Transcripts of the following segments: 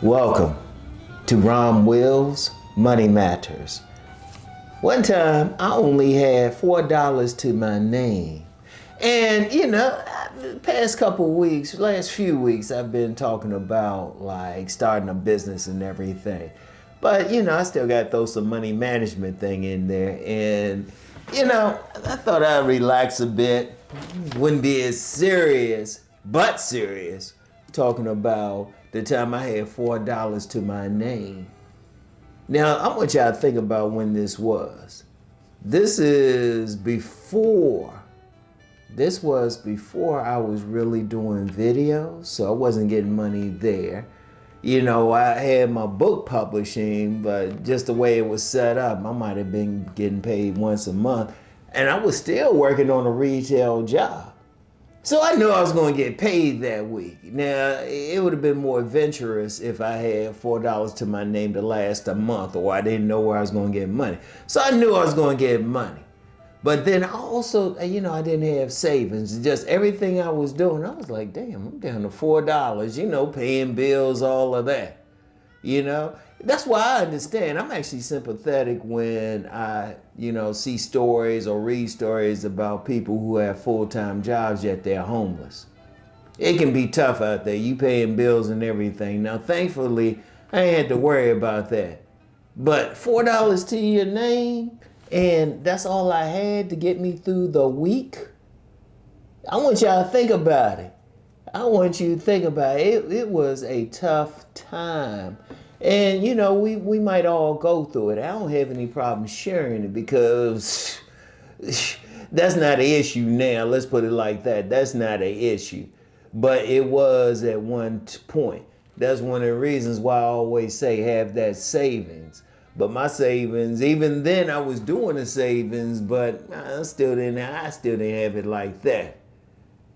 Welcome to Rom Wills Money Matters. One time I only had $4 to my name. And the past couple weeks, last few weeks, I've been talking about like starting a business and everything. But I still got to throw some money management thing in there. And I thought I'd relax a bit. Wouldn't be as serious, but serious, talking about the time I had $4 to my name. Now, I want y'all to think about when this was. This was before I was really doing videos, so I wasn't getting money there. I had my book publishing, but just the way it was set up, I might have been getting paid once a month, and I was still working on a retail job. So I knew I was going to get paid that week. Now, it would have been more adventurous if I had $4 to my name to last a month, or I didn't know where I was going to get money. So I knew I was going to get money. But then I also, I didn't have savings. Just everything I was doing, I was like, damn, I'm down to $4, paying bills, all of that. That's why I understand. I'm actually sympathetic when I, see stories or read stories about people who have full-time jobs yet they're homeless. It can be tough out there. You paying bills and everything. Now, thankfully, I ain't had to worry about that. But $4 to your name, and that's all I had to get me through the week. I want y'all to think about it. I want you to think about it. It was a tough time. And, we might all go through it. I don't have any problem sharing it because that's not an issue now. Let's put it like that. That's not an issue. But it was at one point. That's one of the reasons why I always say have that savings. But my savings, even then I was doing the savings, but I still didn't have it like that.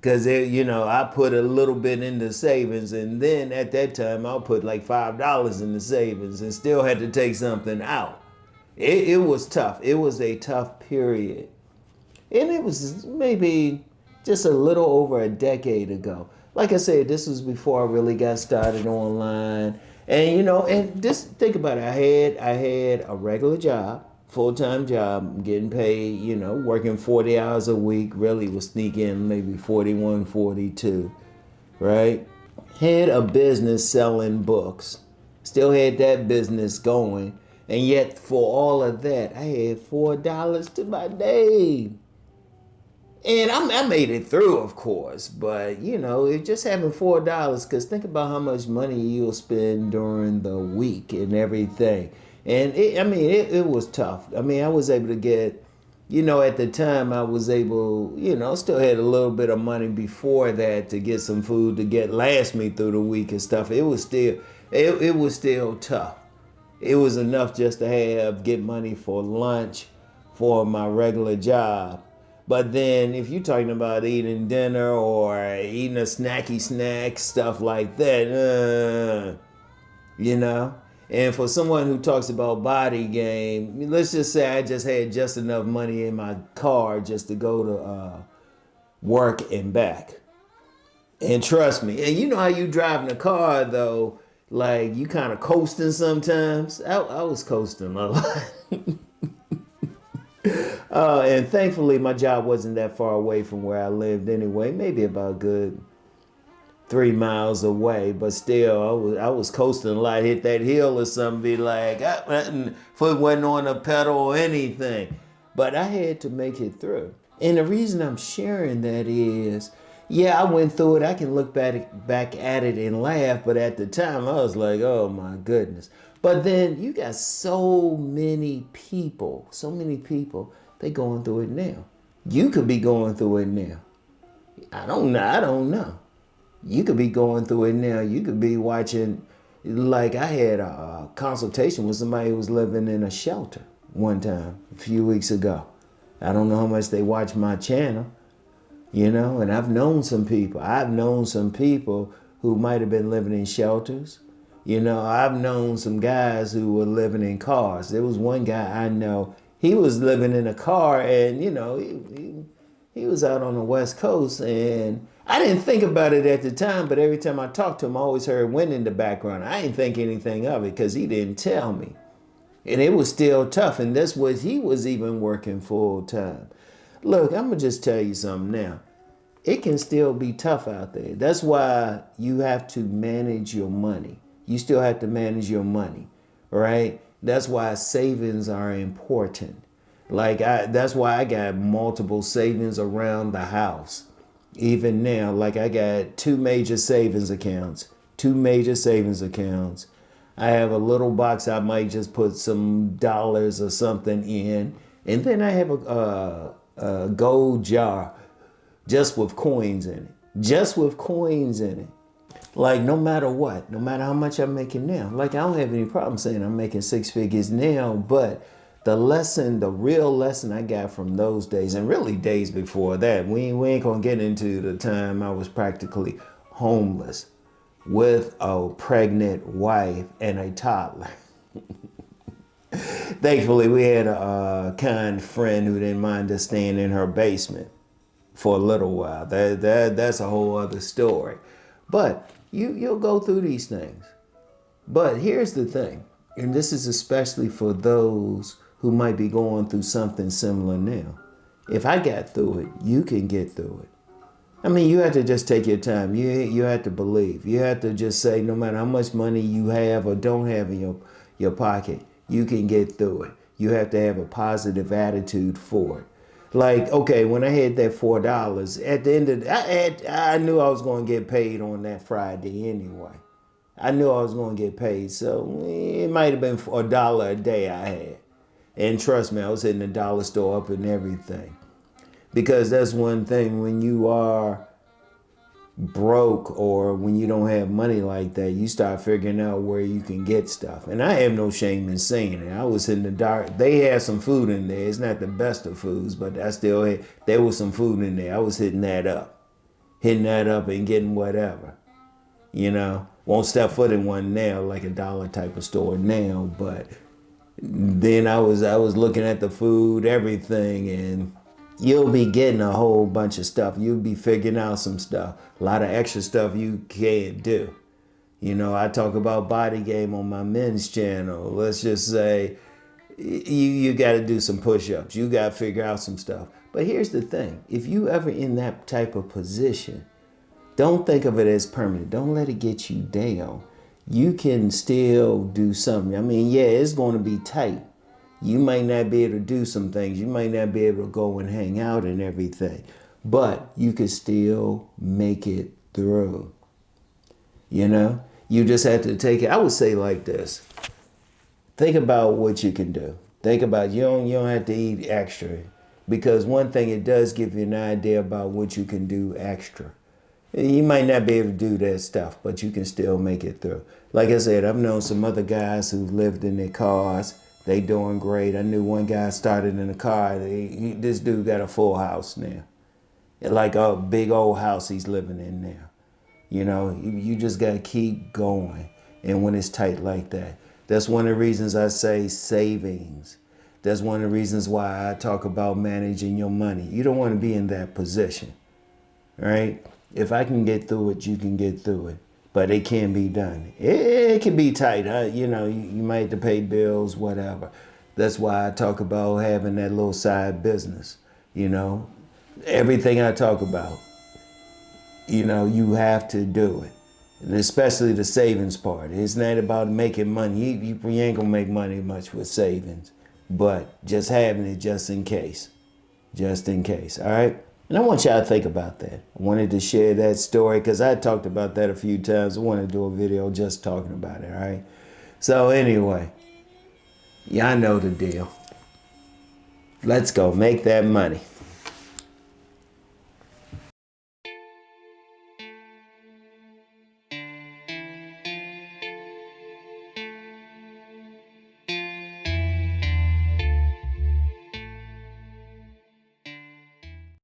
Because, I put a little bit into savings, and then at that time, I'll put like $5 in the savings and still had to take something out. It was tough. It was a tough period. And it was maybe just a little over a decade ago. Like I said, this was before I really got started online. And, and just think about it. I had a regular job. Full-time job, getting paid, working 40 hours a week, really was sneaking maybe 41, 42, right? Had a business selling books, still had that business going, and yet for all of that, I had $4 to my name. And I made it through, of course, but it just having $4, because think about how much money you'll spend during the week and everything. And it was tough. I was able to get, at the time I was able, still had a little bit of money before that to get some food to last me through the week and stuff. It was still tough. It was enough just to get money for lunch for my regular job. But then if you're talking about eating dinner or eating a snacky snack, stuff like that, And for someone who talks about body game, let's just say I just had just enough money in my car just to go to work and back. And trust me, and you know how you driving a car though, like you kind of coasting sometimes. I was coasting a lot. And thankfully my job wasn't that far away from where I lived anyway, maybe about a good 3 miles away, but still I was coasting a lot, hit that hill or something, be like, foot wasn't on the pedal or anything. But I had to make it through. And the reason I'm sharing that is, I went through it. I can look back at it and laugh, but at the time I was like, oh my goodness. But then you got so many people, they going through it now. You could be going through it now. I don't know. You could be going through it now. You could be watching, like I had a consultation with somebody who was living in a shelter one time a few weeks ago. I don't know how much they watch my channel, and I've known some people who might have been living in shelters. I've known some guys who were living in cars. There was one guy I know, he was living in a car and, He was out on the West Coast, and I didn't think about it at the time, but every time I talked to him, I always heard wind in the background. I didn't think anything of it because he didn't tell me. And it was still tough, and that's what he was even working full time. Look, I'm going to just tell you something now. It can still be tough out there. That's why you have to manage your money. You still have to manage your money, right? That's why savings are important. That's why I got multiple savings around the house. Even now, like I got two major savings accounts. I have a little box I might just put some dollars or something in. And then I have a gold jar just with coins in it. Like no matter what, no matter how much I'm making now. Like I don't have any problem saying I'm making six figures now, but the real lesson I got from those days, and really days before that, we ain't gonna get into the time I was practically homeless with a pregnant wife and a toddler. Thankfully, we had a kind friend who didn't mind us staying in her basement for a little while. That's a whole other story. But you'll go through these things. But here's the thing, and this is especially for those who might be going through something similar now. If I got through it, you can get through it. I mean, you have to just take your time. You have to believe. You have to just say, no matter how much money you have or don't have in your pocket, you can get through it. You have to have a positive attitude for it. Like, okay, when I had that $4, at the end of I knew I was going to get paid on that Friday anyway. I knew I was going to get paid, so it might have been $1 a day I had. And trust me, I was hitting the dollar store up and everything. Because that's one thing, when you are broke or when you don't have money like that, you start figuring out where you can get stuff. And I have no shame in saying it. I was in the dark. They had some food in there. It's not the best of foods, but I still had, there was some food in there. I was hitting that up and getting whatever. You know, won't step foot in one now, like a dollar type of store now, but then I was looking at the food, everything, and you'll be getting a whole bunch of stuff. You'll be figuring out some stuff. A lot of extra stuff you can't do. You know, I talk about body game on my men's channel. Let's just say you got to do some push-ups. You got to figure out some stuff. But here's the thing. If you ever in that type of position, don't think of it as permanent. Don't let it get you down. You can still do something. I mean, yeah, it's going to be tight. You might not be able to do some things. You might not be able to go and hang out and everything. But you can still make it through. You know? You just have to take it. I would say like this. Think about what you can do. Think about you don't have to eat extra. Because one thing, it does give you an idea about what you can do extra. You might not be able to do that stuff, but you can still make it through. Like I said, I've known some other guys who lived in their cars. They doing great. I knew one guy started in a car. This dude got a full house now. Like a big old house he's living in now. You know, you just got to keep going. And when it's tight like that, that's one of the reasons I say savings. That's one of the reasons why I talk about managing your money. You don't want to be in that position, right? If I can get through it, you can get through it. But it can be done. It can be tight. You know, you might have to pay bills, whatever. That's why I talk about having that little side business. You know, everything I talk about, you know, you have to do it. And especially the savings part. It's not about making money. You ain't going to make money much with savings. But just having it just in case. Just in case, all right? And I want y'all to think about that. I wanted to share that story because I talked about that a few times. I want to do a video just talking about it, all right? So anyway, y'all know the deal. Let's go make that money.